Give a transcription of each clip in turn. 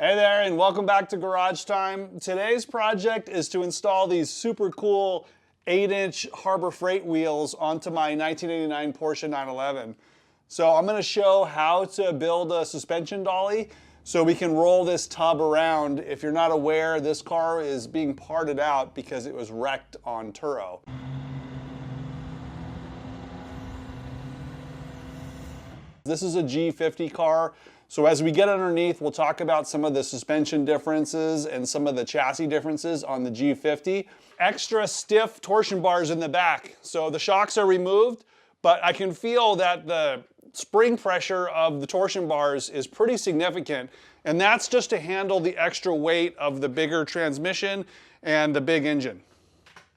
Hey there, and welcome back to Garage Time. Today's project is to install these super cool 8-inch Harbor Freight wheels onto my 1989 Porsche 911. So I'm going to show how to build a suspension dolly so we can roll this tub around. If you're not aware, this car is being parted out because it was wrecked on Turo. This is a G50 car. So as we get underneath, we'll talk about some of the suspension differences and some of the chassis differences on the G50. Extra stiff torsion bars in the back. So the shocks are removed, but I can feel that the spring pressure of the torsion bars is pretty significant. And that's just to handle the extra weight of the bigger transmission and the big engine.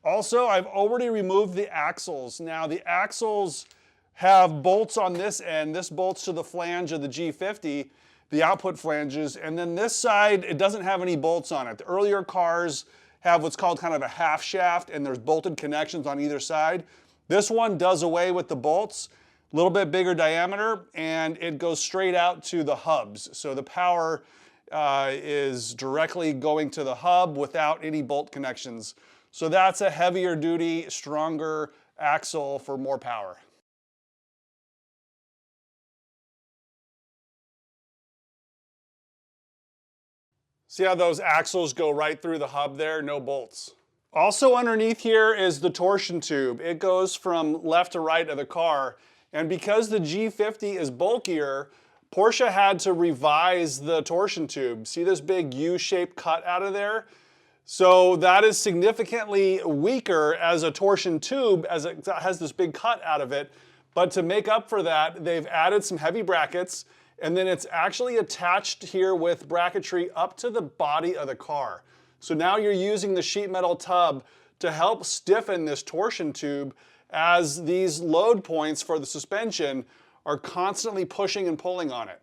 Also, I've already removed the axles. Now the axles have bolts on this end. This bolts to the flange of the G50, the output flanges, and then this side, it doesn't have any bolts on it. The earlier cars have what's called kind of a half shaft, and there's bolted connections on either side. This one does away with the bolts, a little bit bigger diameter, and it goes straight out to the hubs. So the power is directly going to the hub without any bolt connections. So that's a heavier duty, stronger axle for more power. See how those axles go right through the hub there, no bolts. Also underneath here is the torsion tube. It goes from left to right of the car. And because the G50 is bulkier, Porsche had to revise the torsion tube. See this big U-shaped cut out of there? So that is significantly weaker as a torsion tube, as it has this big cut out of it. But to make up for that, they've added some heavy brackets, and then it's actually attached here with bracketry up to the body of the car. So now you're using the sheet metal tub to help stiffen this torsion tube as these load points for the suspension are constantly pushing and pulling on it.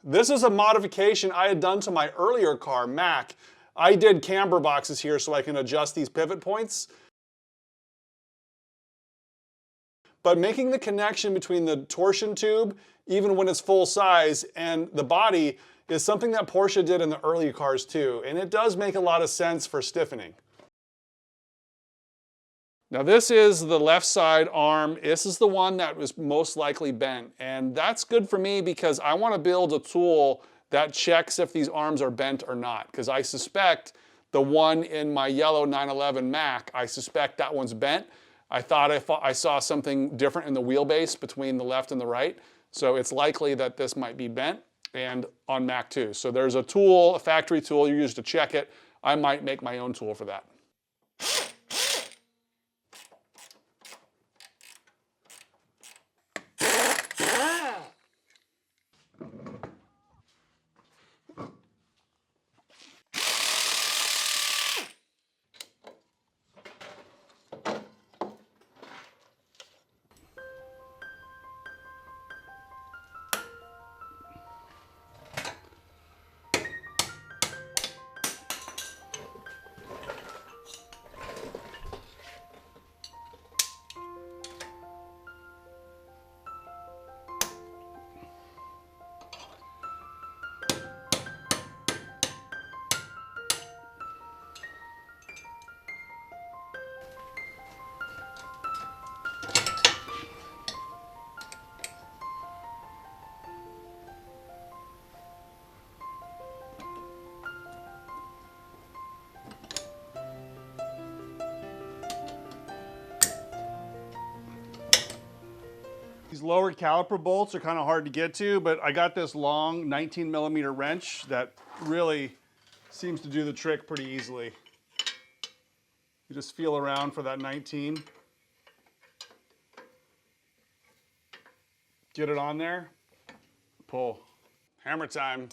This is a modification I had done to my earlier car, Mac. I did camber boxes here so I can adjust these pivot points. But making the connection between the torsion tube, even when it's full size, and the body is something that Porsche did in the early cars too, and it does make a lot of sense for stiffening. Now this is the left side arm. This is the one that was most likely bent, and that's good for me because I want to build a tool that checks if these arms are bent or not, because I suspect the one in my yellow 911 Mac, I suspect that one's bent. I thought I saw something different in the wheelbase between the left and the right. So it's likely that this might be bent, and on Mac too. So there's a tool, a factory tool you use to check it. I might make my own tool for that. These lower caliper bolts are kind of hard to get to, but I got this long 19mm wrench that really seems to do the trick pretty easily. You just feel around for that 19. Get it on there, pull. Hammer time.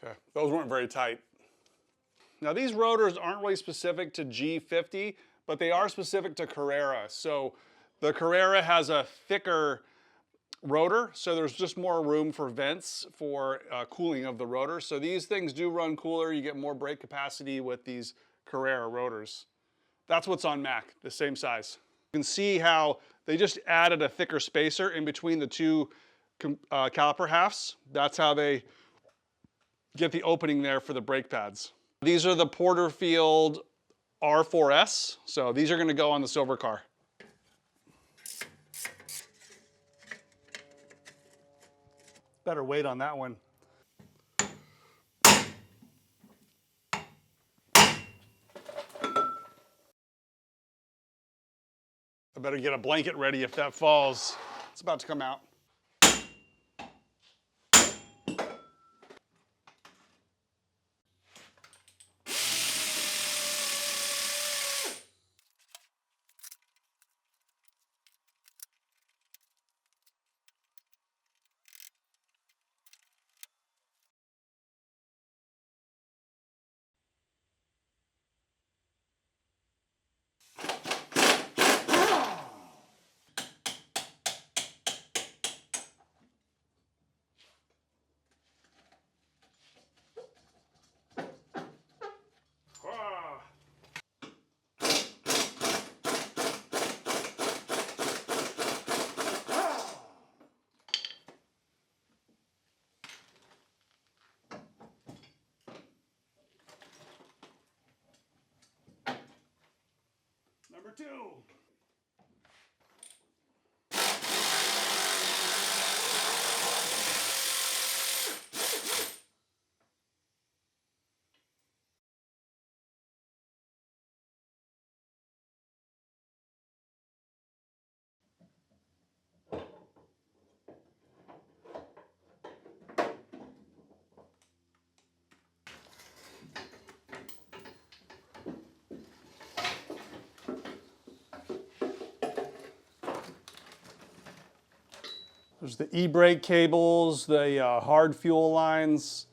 Okay, those weren't very tight. Now these rotors aren't really specific to G50, but they are specific to Carrera. So the Carrera has a thicker rotor, so there's just more room for vents for cooling of the rotor. So these things do run cooler. You get more brake capacity with these Carrera rotors. That's what's on Mac, the same size. You can see how they just added a thicker spacer in between the two caliper halves. That's how they get the opening there for the brake pads. These are the Porterfield R4S, so these are going to go on the silver car. Better weight on that one. I better get a blanket ready if that falls. It's about to come out. Number 2. There's the e-brake cables, the hard fuel lines,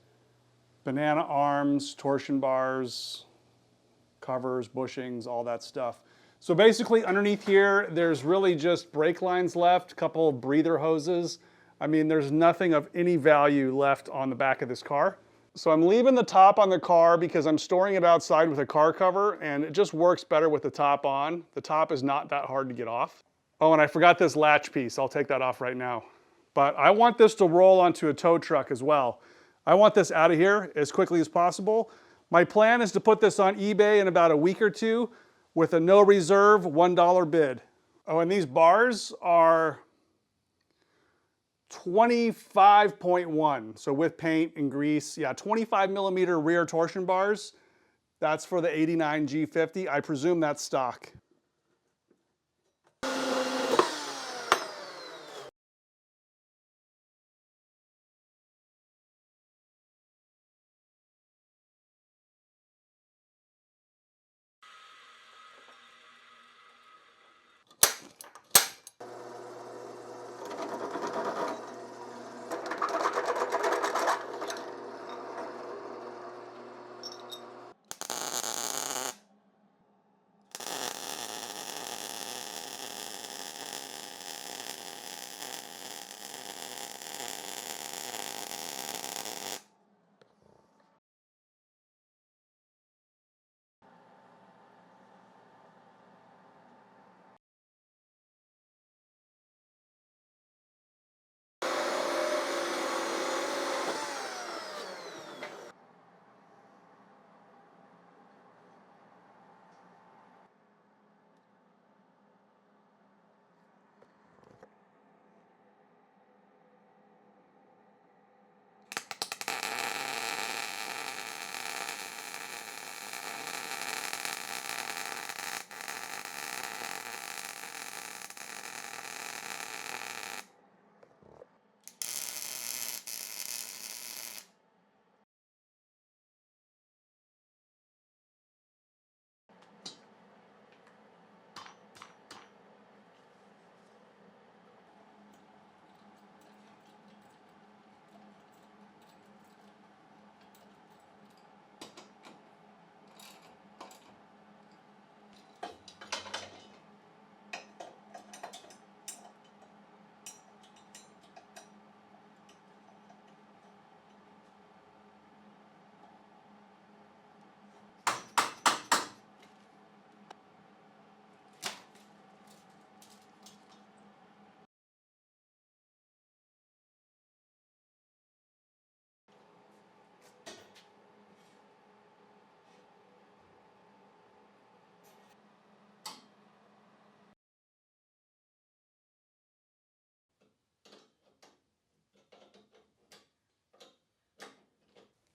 banana arms, torsion bars, covers, bushings, all that stuff. So basically underneath here, there's really just brake lines left, a couple of breather hoses. I mean, there's nothing of any value left on the back of this car. So I'm leaving the top on the car because I'm storing it outside with a car cover, and it just works better with the top on. The top is not that hard to get off. Oh, and I forgot this latch piece. I'll take that off right now. But I want this to roll onto a tow truck as well. I want this out of here as quickly as possible. My plan is to put this on eBay in about a week or two with a no reserve $1 bid. Oh, and these bars are 25.1, so with paint and grease. Yeah, 25 millimeter rear torsion bars. That's for the 89 G50. I presume that's stock.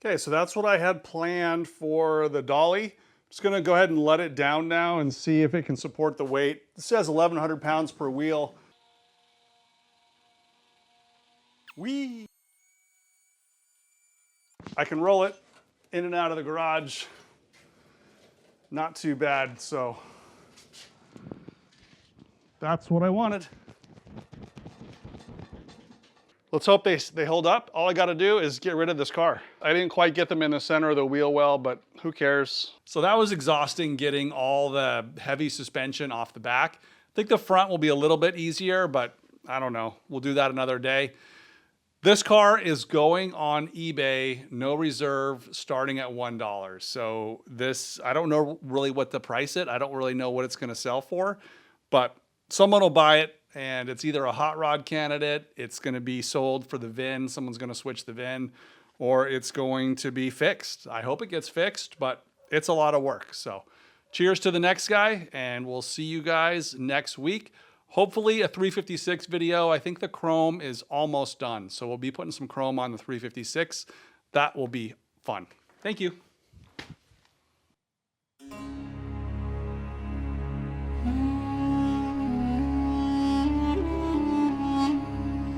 Okay, so that's what I had planned for the Dolly. Just gonna go ahead and let it down now and see if it can support the weight. This says 1,100 pounds per wheel. Whee! I can roll it in and out of the garage. Not too bad, so that's what I wanted. Let's hope they hold up. All I gotta do is get rid of this car. I didn't quite get them in the center of the wheel well, but who cares? So that was exhausting, getting all the heavy suspension off the back. I think the front will be a little bit easier, but I don't know. We'll do that another day. This car is going on eBay, no reserve, starting at $1. So this, I don't know really what to price it. I don't really know what it's gonna sell for, but someone will buy it, and it's either a hot rod candidate, it's gonna be sold for the VIN, someone's gonna switch the VIN, or it's going to be fixed. I hope it gets fixed, but it's a lot of work. So cheers to the next guy, and we'll see you guys next week. Hopefully a 356 video. I think the chrome is almost done. So we'll be putting some chrome on the 356. That will be fun. Thank you.